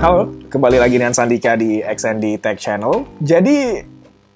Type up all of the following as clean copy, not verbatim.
Halo, kembali lagi dengan Sandika di XND Tech Channel. Jadi,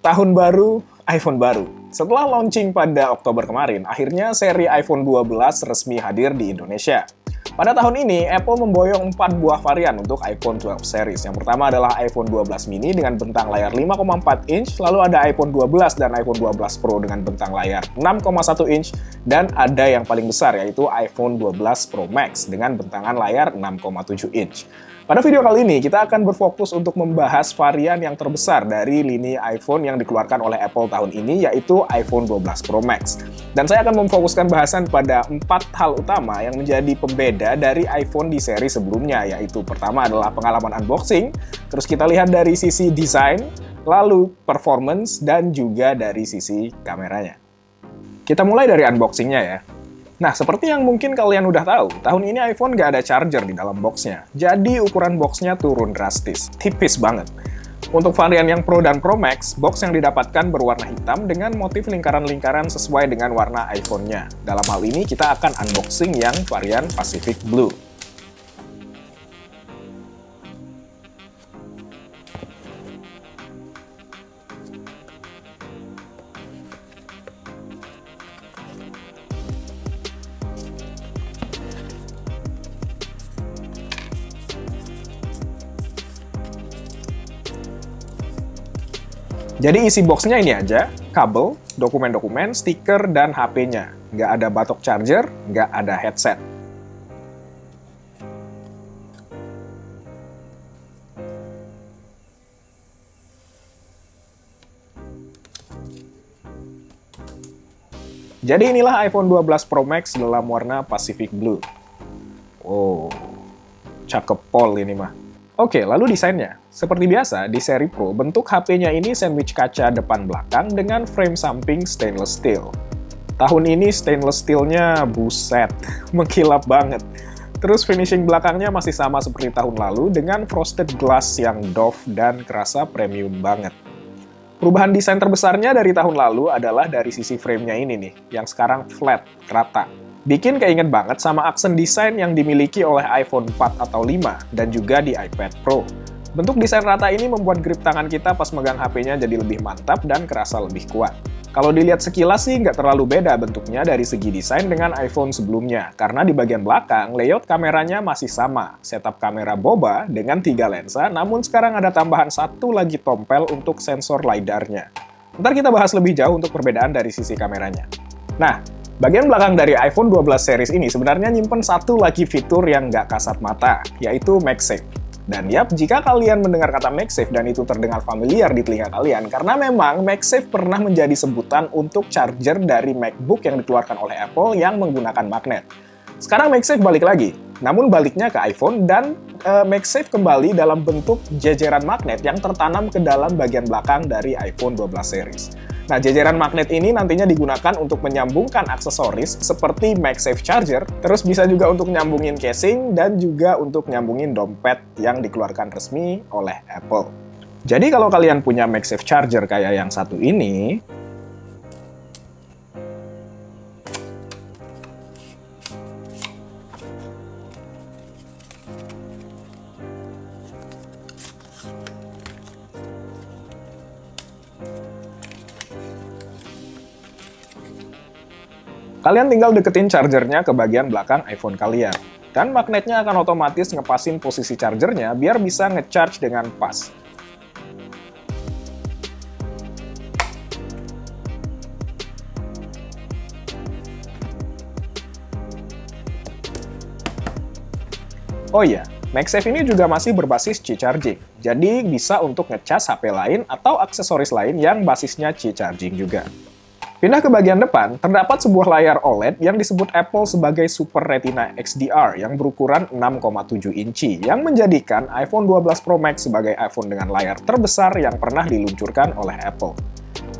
tahun baru, iPhone baru. Setelah launching pada Oktober kemarin, akhirnya seri iPhone 12 resmi hadir di Indonesia. Pada tahun ini, Apple memboyong 4 buah varian untuk iPhone 12 series. Yang pertama adalah iPhone 12 mini dengan bentang layar 5,4 inch, lalu ada iPhone 12 dan iPhone 12 Pro dengan bentang layar 6,1 inch, dan ada yang paling besar yaitu iPhone 12 Pro Max dengan bentangan layar 6,7 inch. Pada video kali ini, kita akan berfokus untuk membahas varian yang terbesar dari lini iPhone yang dikeluarkan oleh Apple tahun ini, yaitu iPhone 12 Pro Max. Dan saya akan memfokuskan bahasan pada 4 hal utama yang menjadi pembeda dari iPhone di seri sebelumnya, yaitu pertama adalah pengalaman unboxing, terus kita lihat dari sisi desain, lalu performance, dan juga dari sisi kameranya. Kita mulai dari unboxingnya ya. Nah, seperti yang mungkin kalian udah tahu, tahun ini iPhone nggak ada charger di dalam boxnya. Jadi, ukuran boxnya turun drastis. Tipis banget. Untuk varian yang Pro dan Pro Max, box yang didapatkan berwarna hitam dengan motif lingkaran-lingkaran sesuai dengan warna iPhone-nya. Dalam hal ini, kita akan unboxing yang varian Pacific Blue. Jadi isi boxnya ini aja, kabel, dokumen-dokumen, stiker, dan HP-nya. Nggak ada batok charger, nggak ada headset. Jadi inilah iPhone 12 Pro Max dalam warna Pacific Blue. Oh, cakep pol ini mah. Oke, lalu desainnya. Seperti biasa, di seri Pro, bentuk HP-nya ini sandwich kaca depan belakang dengan frame samping stainless steel. Tahun ini stainless steel-nya buset, mengkilap banget. Terus finishing belakangnya masih sama seperti tahun lalu dengan frosted glass yang doff dan kerasa premium banget. Perubahan desain terbesarnya dari tahun lalu adalah dari sisi frame-nya ini nih, yang sekarang flat, rata. Bikin keinget banget sama aksen desain yang dimiliki oleh iPhone 4 atau 5 dan juga di iPad Pro. Bentuk desain rata ini membuat grip tangan kita pas megang HP-nya jadi lebih mantap dan kerasa lebih kuat. Kalau dilihat sekilas sih nggak terlalu beda bentuknya dari segi desain dengan iPhone sebelumnya, karena di bagian belakang layout kameranya masih sama, setup kamera boba dengan 3 lensa, namun sekarang ada tambahan satu lagi tompel untuk sensor LiDAR-nya. Ntar kita bahas lebih jauh untuk perbedaan dari sisi kameranya. Nah, bagian belakang dari iPhone 12 series ini sebenarnya nyimpen satu lagi fitur yang nggak kasat mata, yaitu MagSafe. Dan yap, jika kalian mendengar kata MagSafe dan itu terdengar familiar di telinga kalian, karena memang MagSafe pernah menjadi sebutan untuk charger dari MacBook yang dikeluarkan oleh Apple yang menggunakan magnet. Sekarang MagSafe balik lagi, namun baliknya ke iPhone dan MagSafe kembali dalam bentuk jejeran magnet yang tertanam ke dalam bagian belakang dari iPhone 12 series. Nah, jejeran magnet ini nantinya digunakan untuk menyambungkan aksesoris seperti MagSafe charger, terus bisa juga untuk nyambungin casing, dan juga untuk nyambungin dompet yang dikeluarkan resmi oleh Apple. Jadi kalau kalian punya MagSafe charger kayak yang satu ini, kalian tinggal deketin chargernya ke bagian belakang iPhone kalian. Dan magnetnya akan otomatis ngepasin posisi chargernya biar bisa nge-charge dengan pas. Oh iya, MagSafe ini juga masih berbasis Qi Charging. Jadi bisa untuk ngecas HP lain atau aksesoris lain yang basisnya Qi Charging juga. Pindah ke bagian depan, terdapat sebuah layar OLED yang disebut Apple sebagai Super Retina XDR yang berukuran 6,7 inci, yang menjadikan iPhone 12 Pro Max sebagai iPhone dengan layar terbesar yang pernah diluncurkan oleh Apple.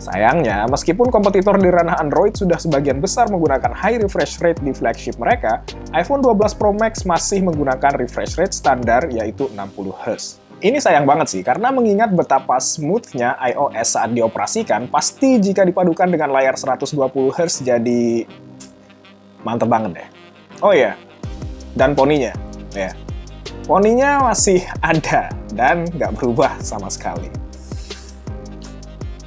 Sayangnya, meskipun kompetitor di ranah Android sudah sebagian besar menggunakan high refresh rate di flagship mereka, iPhone 12 Pro Max masih menggunakan refresh rate standar yaitu 60 Hz. Ini sayang banget sih, karena mengingat betapa smooth-nya iOS saat dioperasikan, pasti jika dipadukan dengan layar 120 Hz jadi mantep banget deh. Oh iya, dan poninya, ya. Poninya masih ada dan nggak berubah sama sekali.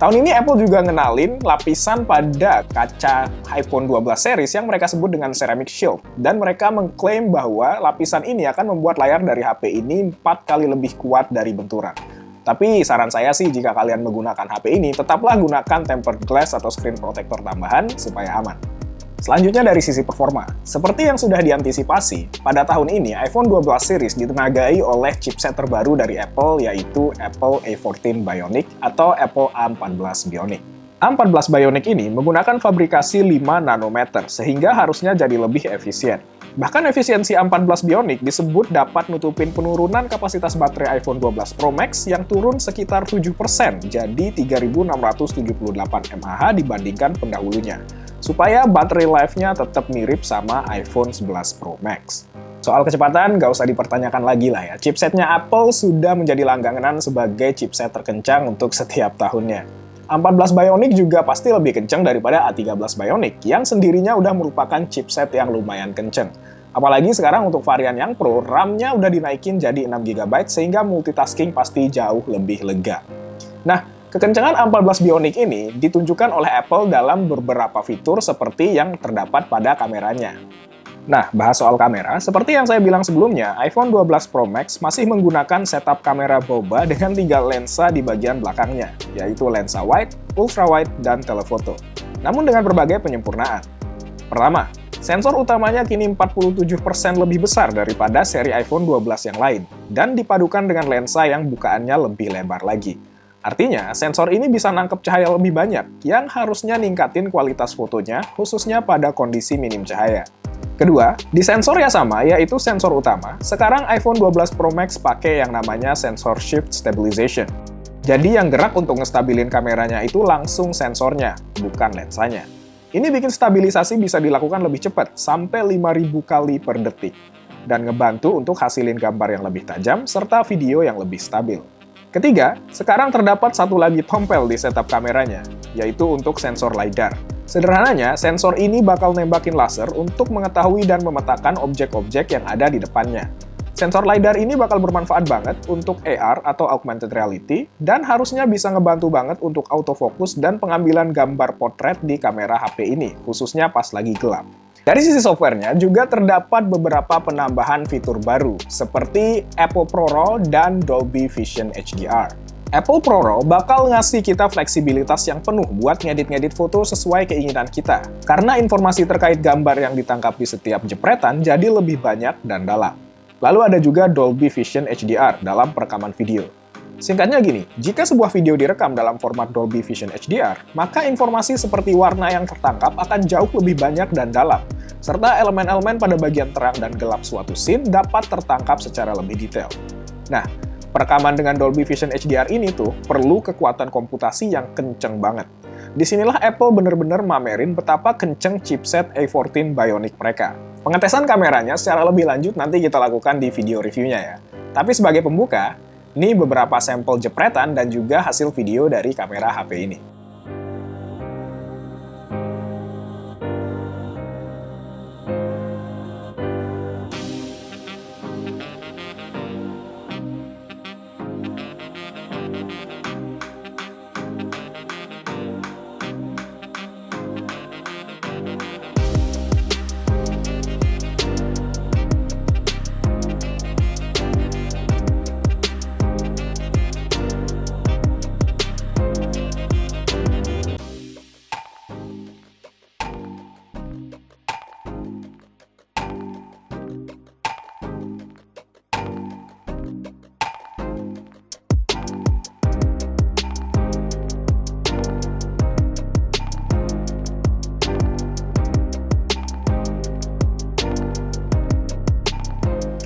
Tahun ini Apple juga ngenalin lapisan pada kaca iPhone 12 series yang mereka sebut dengan Ceramic Shield. Dan mereka mengklaim bahwa lapisan ini akan membuat layar dari HP ini 4 kali lebih kuat dari benturan. Tapi saran saya sih jika kalian menggunakan HP ini, tetaplah gunakan tempered glass atau screen protector tambahan supaya aman. Selanjutnya dari sisi performa. Seperti yang sudah diantisipasi, pada tahun ini iPhone 12 series ditenagai oleh chipset terbaru dari Apple, yaitu Apple A14 Bionic atau Apple A14 Bionic. A14 Bionic ini menggunakan fabrikasi 5 nanometer, sehingga harusnya jadi lebih efisien. Bahkan efisiensi A14 Bionic disebut dapat nutupin penurunan kapasitas baterai iPhone 12 Pro Max yang turun sekitar 7%, jadi 3678 mAh dibandingkan pendahulunya, supaya baterai life-nya tetap mirip sama iPhone 11 Pro Max. Soal kecepatan, nggak usah dipertanyakan lagi lah ya. Chipsetnya Apple sudah menjadi langganan sebagai chipset terkencang untuk setiap tahunnya. A14 Bionic juga pasti lebih kencang daripada A13 Bionic, yang sendirinya udah merupakan chipset yang lumayan kencang. Apalagi sekarang untuk varian yang Pro, RAM-nya udah dinaikin jadi 6GB sehingga multitasking pasti jauh lebih lega. Nah, kekencangan A14 Bionic ini ditunjukkan oleh Apple dalam beberapa fitur seperti yang terdapat pada kameranya. Nah, bahas soal kamera, seperti yang saya bilang sebelumnya, iPhone 12 Pro Max masih menggunakan setup kamera boba dengan 3 lensa di bagian belakangnya, yaitu lensa wide, ultra wide, dan telephoto. Namun dengan berbagai penyempurnaan. Pertama, sensor utamanya kini 47% lebih besar daripada seri iPhone 12 yang lain, dan dipadukan dengan lensa yang bukaannya lebih lebar lagi. Artinya, sensor ini bisa nangkep cahaya lebih banyak, yang harusnya ningkatin kualitas fotonya, khususnya pada kondisi minim cahaya. Kedua, di sensor yang sama, yaitu sensor utama, sekarang iPhone 12 Pro Max pakai yang namanya sensor shift stabilization. Jadi yang gerak untuk ngestabilin kameranya itu langsung sensornya, bukan lensanya. Ini bikin stabilisasi bisa dilakukan lebih cepat, sampai 5000 kali per detik, dan ngebantu untuk hasilin gambar yang lebih tajam, serta video yang lebih stabil. Ketiga, sekarang terdapat satu lagi tombol di setup kameranya, yaitu untuk sensor LiDAR. Sederhananya, sensor ini bakal nembakin laser untuk mengetahui dan memetakan objek-objek yang ada di depannya. Sensor LiDAR ini bakal bermanfaat banget untuk AR atau Augmented Reality, dan harusnya bisa ngebantu banget untuk autofocus dan pengambilan gambar potret di kamera HP ini, khususnya pas lagi gelap. Dari sisi softwarenya juga terdapat beberapa penambahan fitur baru, seperti Apple ProRAW dan Dolby Vision HDR. Apple ProRAW bakal ngasih kita fleksibilitas yang penuh buat ngedit-ngedit foto sesuai keinginan kita, karena informasi terkait gambar yang ditangkap di setiap jepretan jadi lebih banyak dan dalam. Lalu ada juga Dolby Vision HDR dalam perekaman video. Singkatnya gini, jika sebuah video direkam dalam format Dolby Vision HDR, maka informasi seperti warna yang tertangkap akan jauh lebih banyak dan dalam, serta elemen-elemen pada bagian terang dan gelap suatu scene dapat tertangkap secara lebih detail. Nah, perekaman dengan Dolby Vision HDR ini tuh perlu kekuatan komputasi yang kenceng banget. Disinilah Apple bener-bener mamerin betapa kenceng chipset A14 Bionic mereka. Pengetesan kameranya secara lebih lanjut nanti kita lakukan di video reviewnya ya. Tapi sebagai pembuka, ini beberapa sampel jepretan dan juga hasil video dari kamera HP ini.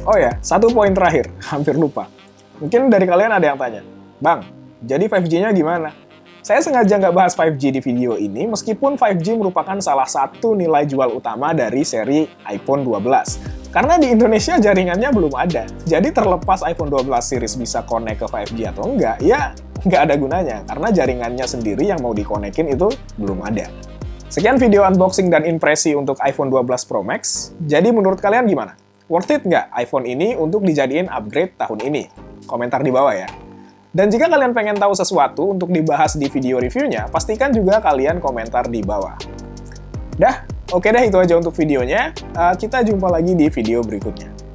Oh ya, satu poin terakhir, hampir lupa. Mungkin dari kalian ada yang tanya, Bang, jadi 5G-nya gimana? Saya sengaja nggak bahas 5G di video ini, meskipun 5G merupakan salah satu nilai jual utama dari seri iPhone 12. Karena di Indonesia jaringannya belum ada. Jadi terlepas iPhone 12 series bisa connect ke 5G atau enggak, ya nggak ada gunanya. Karena jaringannya sendiri yang mau dikonekin itu belum ada. Sekian video unboxing dan impresi untuk iPhone 12 Pro Max. Jadi menurut kalian gimana? Worth it nggak iPhone ini untuk dijadiin upgrade tahun ini? Komentar di bawah ya. Dan jika kalian pengen tahu sesuatu untuk dibahas di video reviewnya, pastikan juga kalian komentar di bawah. Dah, oke deh itu aja untuk videonya. Kita jumpa lagi di video berikutnya.